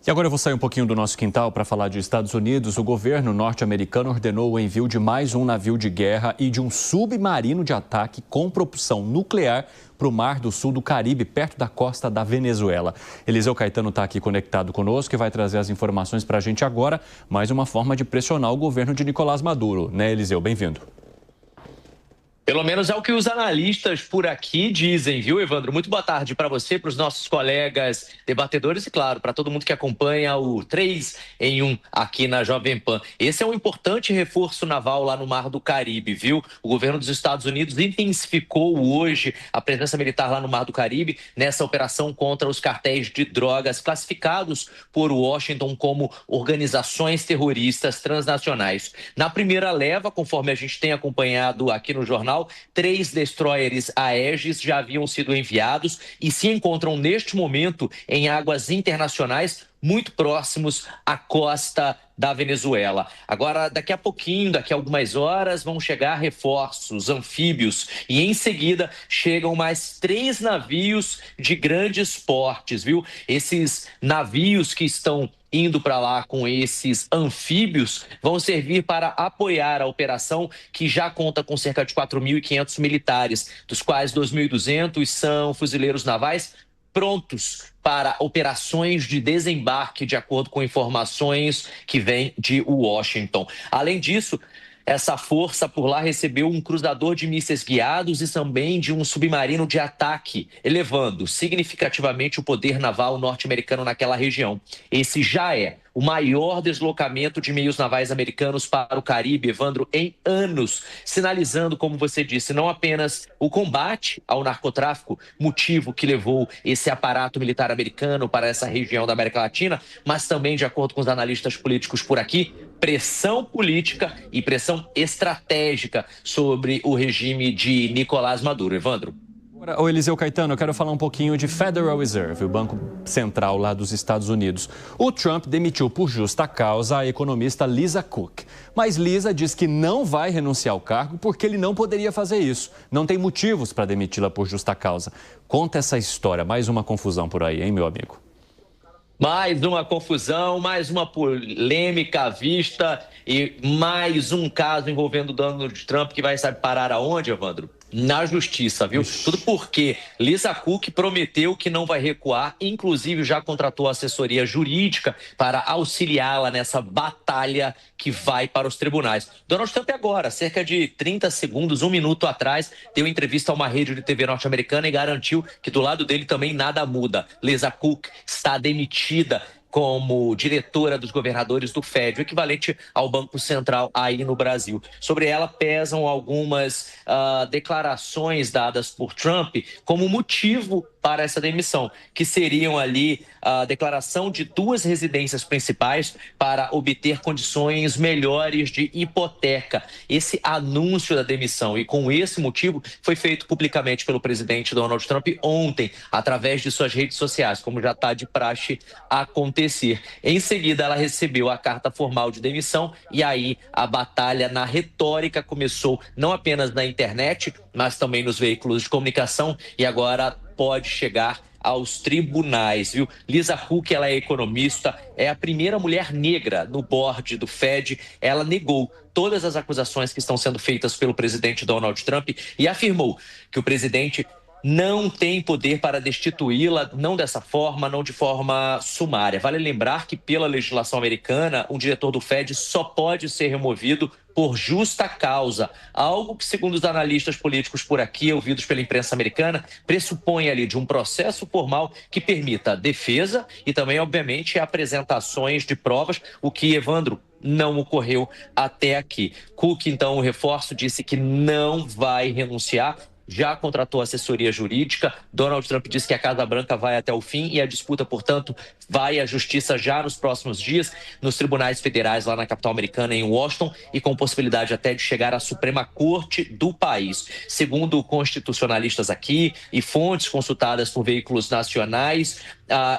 E agora eu vou sair um pouquinho do nosso quintal para falar de Estados Unidos. O governo norte-americano ordenou o envio de mais um navio de guerra e de um submarino de ataque com propulsão nuclear para o Mar do Sul do Caribe, perto da costa da Venezuela. Eliseu Caetano está aqui conectado conosco e vai trazer as informações para a gente agora. Mais uma forma de pressionar o governo de Nicolás Maduro, né, Eliseu? Bem-vindo. Pelo menos é o que os analistas por aqui dizem, viu, Evandro? Muito boa tarde para você, para os nossos colegas debatedores e, claro, para todo mundo que acompanha o 3 em 1 aqui na Jovem Pan. Esse é um importante reforço naval lá no Mar do Caribe, viu? O governo dos Estados Unidos intensificou hoje a presença militar lá no Mar do Caribe nessa operação contra os cartéis de drogas classificados por Washington como organizações terroristas transnacionais. Na primeira leva, conforme a gente tem acompanhado aqui no jornal, 3 destroyers Aegis já haviam sido enviados e se encontram neste momento em águas internacionais muito próximos à costa da Venezuela. Agora, daqui a pouquinho, daqui a algumas horas, vão chegar reforços anfíbios e em seguida chegam mais 3 navios de grandes portes, viu? Esses navios que estão indo para lá com esses anfíbios vão servir para apoiar a operação, que já conta com cerca de 4.500 militares, dos quais 2.200 são fuzileiros navais prontos para operações de desembarque, de acordo com informações que vêm de Washington. Além disso, essa força por lá recebeu um cruzador de mísseis guiados e também de um submarino de ataque, elevando significativamente o poder naval norte-americano naquela região. Esse já é o maior deslocamento de meios navais americanos para o Caribe, Evandro, em anos, sinalizando, como você disse, não apenas o combate ao narcotráfico, motivo que levou esse aparato militar americano para essa região da América Latina, mas também, de acordo com os analistas políticos por aqui, pressão política e pressão estratégica sobre o regime de Nicolás Maduro. Evandro. Ô Eliseu Caetano, eu quero falar um pouquinho de Federal Reserve, o Banco Central lá dos Estados Unidos. O Trump demitiu por justa causa a economista Lisa Cook. Mas Lisa diz que não vai renunciar ao cargo porque ele não poderia fazer isso. Não tem motivos para demiti-la por justa causa. Conta essa história, mais uma confusão por aí, hein, meu amigo? Mais uma confusão, mais uma polêmica à vista e mais um caso envolvendo Donald Trump que vai saber parar aonde, Evandro? Na justiça, viu? Tudo porque Lisa Cook prometeu que não vai recuar, inclusive já contratou assessoria jurídica para auxiliá-la nessa batalha que vai para os tribunais. Donald Trump agora, cerca de 30 segundos, 1 minuto atrás, deu entrevista a uma rede de TV norte-americana e garantiu que do lado dele também nada muda. Lisa Cook está demitida como diretora dos governadores do Fed, o equivalente ao Banco Central aí no Brasil. Sobre ela pesam algumas declarações dadas por Trump como motivo para essa demissão, que seriam ali a declaração de 2 residências principais para obter condições melhores de hipoteca. Esse anúncio da demissão e com esse motivo foi feito publicamente pelo presidente Donald Trump ontem, através de suas redes sociais, como já está de praxe acontecer. Em seguida, ela recebeu a carta formal de demissão e aí a batalha na retórica começou não apenas na internet, mas também nos veículos de comunicação e agora pode chegar aos tribunais, viu? Lisa Cook, ela é economista, é a primeira mulher negra no board do Fed. Ela negou todas as acusações que estão sendo feitas pelo presidente Donald Trump e afirmou que o presidente não tem poder para destituí-la, não dessa forma, não de forma sumária. Vale lembrar que, pela legislação americana, um diretor do Fed só pode ser removido por justa causa, algo que, segundo os analistas políticos por aqui, ouvidos pela imprensa americana, pressupõe ali de um processo formal que permita a defesa e também, obviamente, apresentações de provas, o que, Evandro, não ocorreu até aqui. Cook, então, o reforço, disse que não vai renunciar, já contratou assessoria jurídica. Donald Trump disse que a Casa Branca vai até o fim e a disputa, portanto, vai à justiça já nos próximos dias, nos tribunais federais lá na capital americana, em Washington, e com possibilidade até de chegar à Suprema Corte do país. Segundo constitucionalistas aqui e fontes consultadas por veículos nacionais,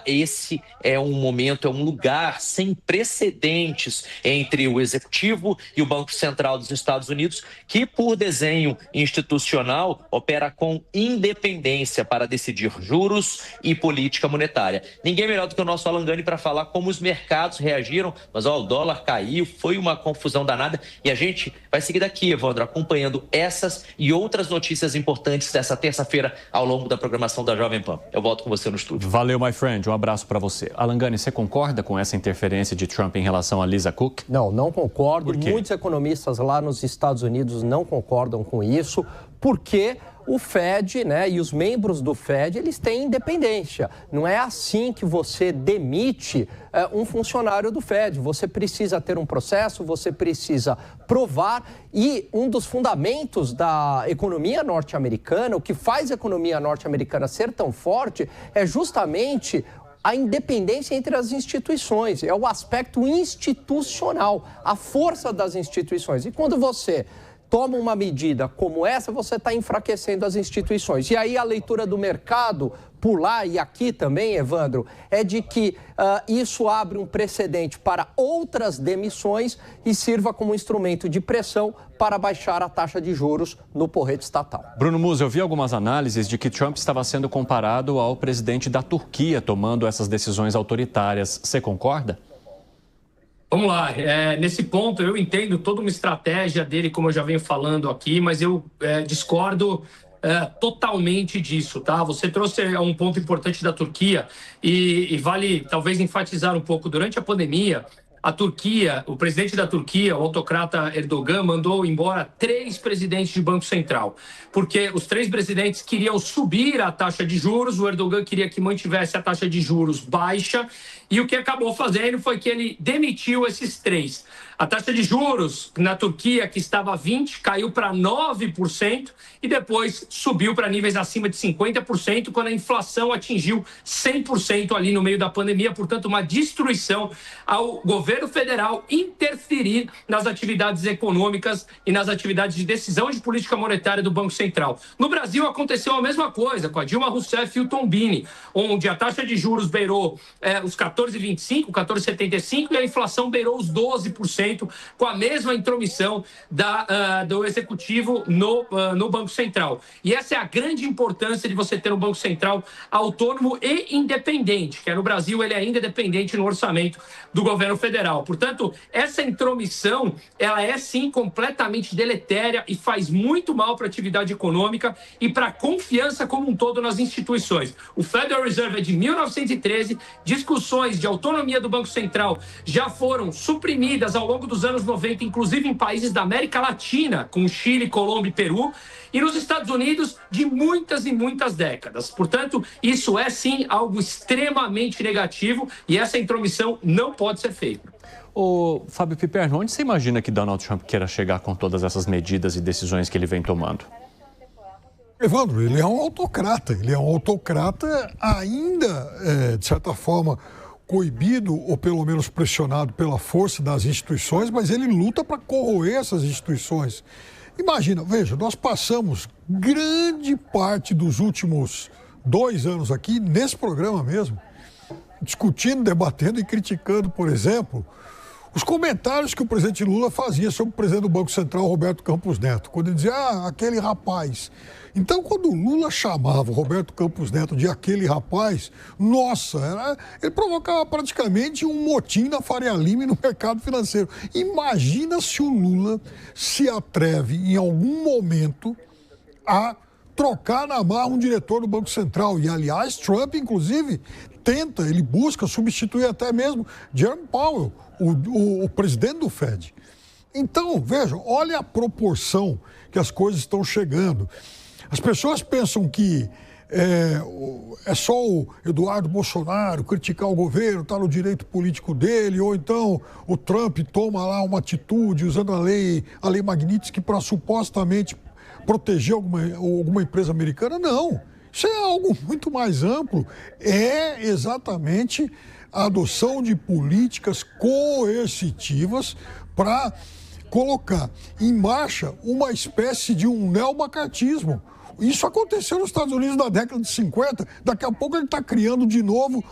esse é um momento, é um lugar sem precedentes entre o Executivo e o Banco Central dos Estados Unidos, que, por desenho institucional, opera com independência para decidir juros e política monetária. Ninguém melhor do que o nosso nosso Alan Gani para falar como os mercados reagiram. Mas o dólar caiu, foi uma confusão danada. E a gente vai seguir daqui, Evandro, acompanhando essas e outras notícias importantes dessa terça-feira ao longo da programação da Jovem Pan. Eu volto com você no estúdio. Valeu, my friend. Um abraço para você. Alan Gani, você concorda com essa interferência de Trump em relação a Lisa Cook? Não concordo. Por quê? Muitos economistas lá nos Estados Unidos não concordam com isso, porque o Fed, né, e os membros do Fed, eles têm independência. Não é assim que você demite um funcionário do Fed. Você precisa ter um processo, você precisa provar. E um dos fundamentos da economia norte-americana, o que faz a economia norte-americana ser tão forte, é justamente a independência entre as instituições. É o aspecto institucional, a força das instituições. E quando você toma uma medida como essa, você está enfraquecendo as instituições. E aí a leitura do mercado, por lá e aqui também, Evandro, é de que isso abre um precedente para outras demissões e sirva como instrumento de pressão para baixar a taxa de juros no porrete estatal. Bruno Musi, eu vi algumas análises de que Trump estava sendo comparado ao presidente da Turquia, tomando essas decisões autoritárias. Você concorda? Vamos lá, nesse ponto eu entendo toda uma estratégia dele, como eu já venho falando aqui, mas eu discordo totalmente disso, tá? Você trouxe um ponto importante da Turquia e vale talvez enfatizar um pouco. Durante a pandemia, a Turquia, o presidente da Turquia, o autocrata Erdogan, mandou embora 3 presidentes de Banco Central, porque os 3 presidentes queriam subir a taxa de juros, o Erdogan queria que mantivesse a taxa de juros baixa, e o que acabou fazendo foi que ele demitiu esses 3. A taxa de juros na Turquia, que estava 20%, caiu para 9% e depois subiu para níveis acima de 50%, quando a inflação atingiu 100% ali no meio da pandemia. Portanto, uma destruição ao governo federal interferir nas atividades econômicas e nas atividades de decisão de política monetária do Banco Central. No Brasil, aconteceu a mesma coisa com a Dilma Rousseff e o Tombini, onde a taxa de juros beirou os 14,25%, 14,75% e a inflação beirou os 12%, com a mesma intromissão do executivo no Banco Central. E essa é a grande importância de você ter um Banco Central autônomo e independente, que no Brasil ele ainda é dependente no orçamento do governo federal. Portanto, essa intromissão, ela é sim completamente deletéria e faz muito mal para a atividade econômica e para a confiança como um todo nas instituições. O Federal Reserve é de 1913, discussões de autonomia do Banco Central já foram suprimidas ao longo dos anos 90, inclusive em países da América Latina, como Chile, Colômbia e Peru, e nos Estados Unidos de muitas e muitas décadas. Portanto, isso é sim algo extremamente negativo e essa intromissão não pode ser feita. Ô, Fábio Piperno, onde você imagina que Donald Trump queira chegar com todas essas medidas e decisões que ele vem tomando? Evandro, ele é um autocrata. Ele é um autocrata ainda, de certa forma, coibido ou pelo menos pressionado pela força das instituições, mas ele luta para corroer essas instituições. Imagina, veja, nós passamos grande parte dos últimos 2 anos aqui, nesse programa mesmo, discutindo, debatendo e criticando, por exemplo, os comentários que o presidente Lula fazia sobre o presidente do Banco Central, Roberto Campos Neto, quando ele dizia, aquele rapaz. Então, quando o Lula chamava o Roberto Campos Neto de aquele rapaz, nossa, ele provocava praticamente um motim na Faria Lima e no mercado financeiro. Imagina se o Lula se atreve, em algum momento, a trocar na marra um diretor do Banco Central. E, aliás, Trump, inclusive, ele busca substituir até mesmo Jerome Powell, o presidente do Fed. Então, vejam, olha a proporção que as coisas estão chegando. As pessoas pensam que é só o Eduardo Bolsonaro criticar o governo, está no direito político dele, ou então o Trump toma lá uma atitude usando a lei Magnitsky para supostamente proteger alguma empresa americana. Não, isso é algo muito mais amplo. É exatamente a adoção de políticas coercitivas para colocar em marcha uma espécie de um neomacartismo. Isso aconteceu nos Estados Unidos na década de 50, daqui a pouco ele está criando de novo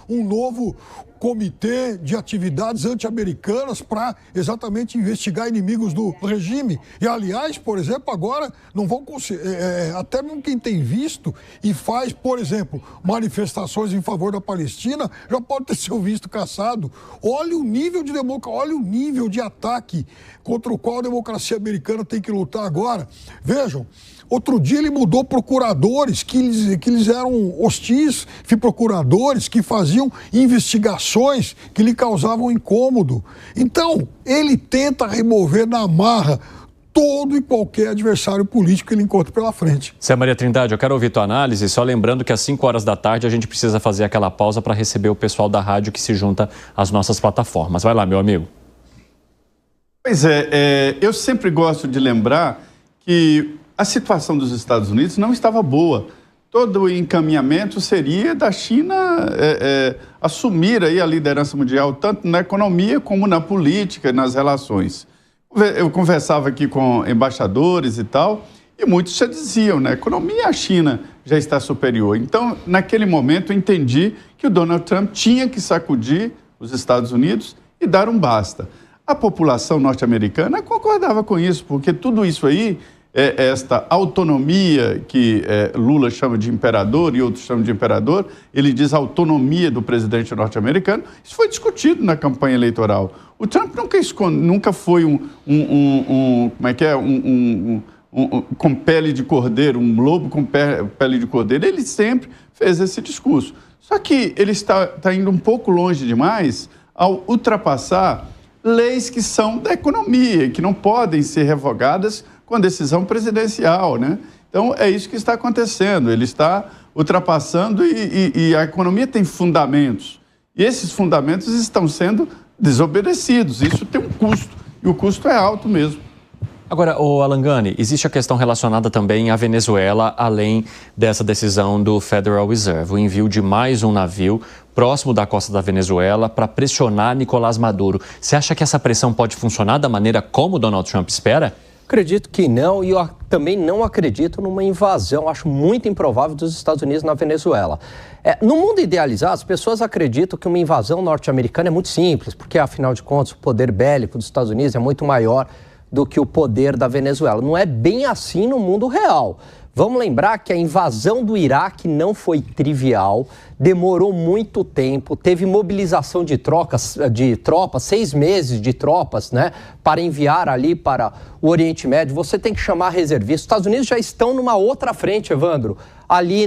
comitê de atividades anti-americanas para exatamente investigar inimigos do regime. E, aliás, por exemplo, agora não vão conseguir, até mesmo quem tem visto e faz, por exemplo, manifestações em favor da Palestina, já pode ter seu visto cassado. Olha o nível de olha o nível de ataque contra o qual a democracia americana tem que lutar agora. Vejam, outro dia ele mudou procuradores que eles eram hostis, procuradores que faziam investigações que lhe causavam incômodo. Então, ele tenta remover na marra todo e qualquer adversário político que ele encontra pela frente. Zé Maria Trindade, eu quero ouvir tua análise, só lembrando que às 5 horas da tarde a gente precisa fazer aquela pausa para receber o pessoal da rádio que se junta às nossas plataformas. Vai lá, meu amigo. Pois eu sempre gosto de lembrar que a situação dos Estados Unidos não estava boa. Todo o encaminhamento seria da China assumir aí a liderança mundial, tanto na economia como na política, nas relações. Eu conversava aqui com embaixadores e tal, e muitos já diziam, na economia a China já está superior. Então, naquele momento, eu entendi que o Donald Trump tinha que sacudir os Estados Unidos e dar um basta. A população norte-americana concordava com isso, porque tudo isso aí, esta autonomia que Lula chama de imperador e outros chamam de imperador, ele diz autonomia do presidente norte-americano, isso foi discutido na campanha eleitoral. O Trump nunca foi com pele de cordeiro, um lobo com pele de cordeiro, ele sempre fez esse discurso. Só que ele está indo um pouco longe demais ao ultrapassar leis que são da economia, que não podem ser revogadas com decisão presidencial, né? Então, é isso que está acontecendo. Ele está ultrapassando e a economia tem fundamentos. E esses fundamentos estão sendo desobedecidos. Isso tem um custo, e o custo é alto mesmo. Agora, Alan Gani, existe a questão relacionada também à Venezuela, além dessa decisão do Federal Reserve, o envio de mais um navio próximo da costa da Venezuela para pressionar Nicolás Maduro. Você acha que essa pressão pode funcionar da maneira como Donald Trump espera? Acredito que não, e eu também não acredito numa invasão, acho muito improvável dos Estados Unidos na Venezuela. No mundo idealizado, as pessoas acreditam que uma invasão norte-americana é muito simples, porque, afinal de contas, o poder bélico dos Estados Unidos é muito maior do que o poder da Venezuela. Não é bem assim no mundo real. Vamos lembrar que a invasão do Iraque não foi trivial, demorou muito tempo, teve mobilização de tropas, 6 meses de tropas, né, para enviar ali para o Oriente Médio. Você tem que chamar reservistas. Os Estados Unidos já estão numa outra frente, Evandro, ali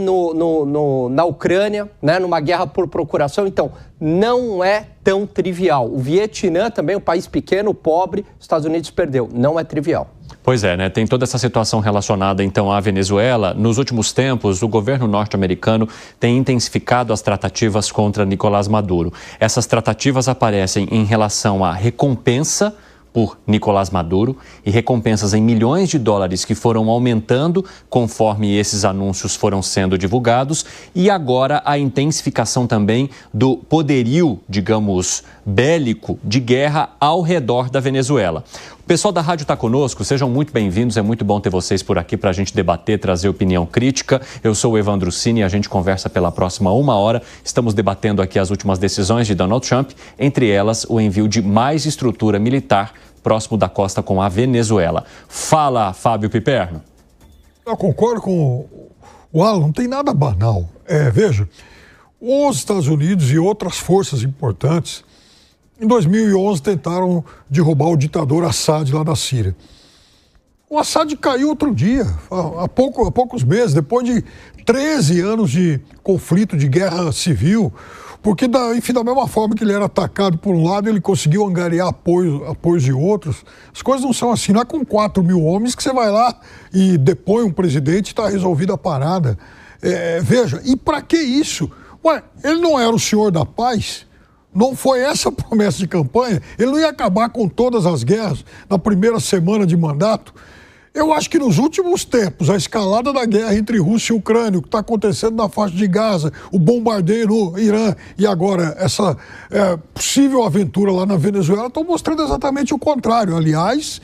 na Ucrânia, né, numa guerra por procuração. Então, não é tão trivial. O Vietnã também, um país pequeno, pobre, os Estados Unidos perdeu. Não é trivial. Pois é, né? Tem toda essa situação relacionada, então, à Venezuela. Nos últimos tempos, o governo norte-americano tem intensificado as tratativas contra Nicolás Maduro. Essas tratativas aparecem em relação à recompensa por Nicolás Maduro e recompensas em milhões de dólares que foram aumentando conforme esses anúncios foram sendo divulgados, e agora a intensificação também do poderio, digamos, bélico de guerra ao redor da Venezuela. O pessoal da rádio está conosco, sejam muito bem-vindos, é muito bom ter vocês por aqui para a gente debater, trazer opinião crítica. Eu sou o Evandro Cini e a gente conversa pela próxima 1 hora. Estamos debatendo aqui as últimas decisões de Donald Trump, entre elas o envio de mais estrutura militar próximo da costa com a Venezuela. Fala, Fábio Piperno. Eu concordo com o Alan, não tem nada banal. Veja, os Estados Unidos e outras forças importantes em 2011 tentaram derrubar o ditador Assad lá da Síria. O Assad caiu outro dia, há poucos meses, depois de 13 anos de conflito, de guerra civil, porque, enfim, da mesma forma que ele era atacado por um lado, ele conseguiu angariar apoios de outros. As coisas não são assim, não é com 4 mil homens que você vai lá e depõe um presidente e está resolvida a parada. Veja, e para que isso? Ele não era o senhor da paz? Não foi essa a promessa de campanha? Ele não ia acabar com todas as guerras na primeira semana de mandato? Eu acho que nos últimos tempos, a escalada da guerra entre Rússia e Ucrânia, o que está acontecendo na faixa de Gaza, o bombardeio no Irã e agora essa possível aventura lá na Venezuela estão mostrando exatamente o contrário. Aliás,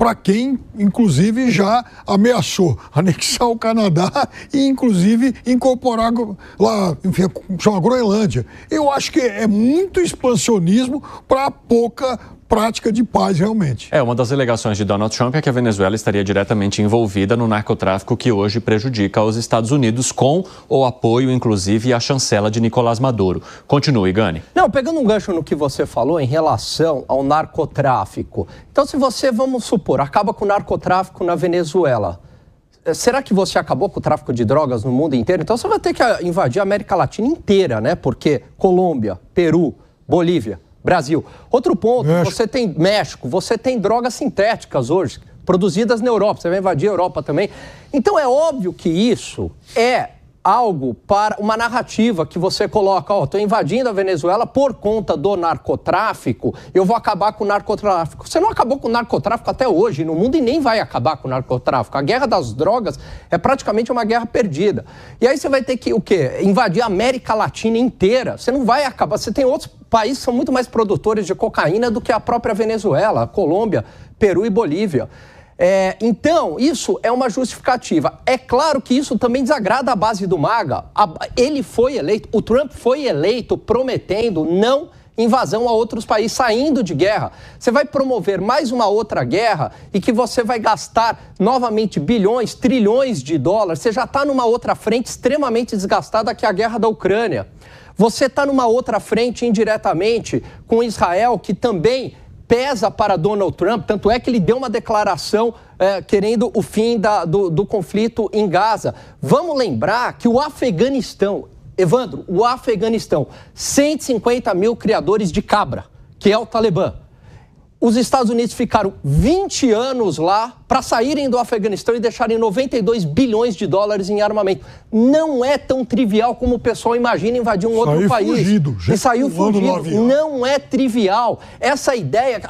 para quem, inclusive, já ameaçou anexar o Canadá e, inclusive, incorporar lá, enfim, chama Groenlândia. Eu acho que é muito expansionismo para pouca prática de paz, realmente. Uma das alegações de Donald Trump é que a Venezuela estaria diretamente envolvida no narcotráfico que hoje prejudica os Estados Unidos, com o apoio, inclusive, à chancela de Nicolás Maduro. Continue, Gani. Não, pegando um gancho no que você falou em relação ao narcotráfico. Então, se você, vamos supor, acaba com o narcotráfico na Venezuela, será que você acabou com o tráfico de drogas no mundo inteiro? Então, você vai ter que invadir a América Latina inteira, né? Porque Colômbia, Peru, Bolívia, Brasil. Outro ponto, você tem México, você tem drogas sintéticas hoje, produzidas na Europa, você vai invadir a Europa também. Então é óbvio que isso é algo para uma narrativa que você coloca, estou invadindo a Venezuela por conta do narcotráfico, eu vou acabar com o narcotráfico. Você não acabou com o narcotráfico até hoje no mundo e nem vai acabar com o narcotráfico. A guerra das drogas é praticamente uma guerra perdida. E aí você vai ter que, invadir a América Latina inteira. Você não vai acabar, você tem outros países que são muito mais produtores de cocaína do que a própria Venezuela, Colômbia, Peru e Bolívia. Então, isso é uma justificativa. É claro que isso também desagrada a base do MAGA. Ele foi eleito, o Trump foi eleito prometendo não invasão a outros países, saindo de guerra. Você vai promover mais uma outra guerra e que você vai gastar novamente bilhões, trilhões de dólares. Você já está numa outra frente extremamente desgastada, que é a guerra da Ucrânia. Você está numa outra frente indiretamente com Israel, que também pesa para Donald Trump, tanto é que ele deu uma declaração querendo o fim do conflito em Gaza. Vamos lembrar que o Afeganistão, Evandro, 150 mil criadores de cabra, que é o Talibã. Os Estados Unidos ficaram 20 anos lá para saírem do Afeganistão e deixarem 92 bilhões de dólares em armamento. Não é tão trivial como o pessoal imagina invadir um outro país. E saiu fugido. Não é trivial. Essa ideia,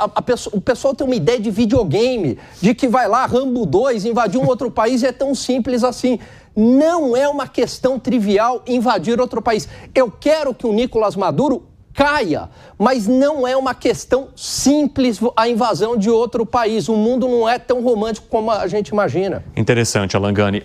o pessoal tem uma ideia de videogame, de que vai lá, Rambo 2, invadir um outro país, e é tão simples assim. Não é uma questão trivial invadir outro país. Eu quero que o Nicolás Maduro caia, mas não é uma questão simples a invasão de outro país. O mundo não é tão romântico como a gente imagina. Interessante, Alan Gani.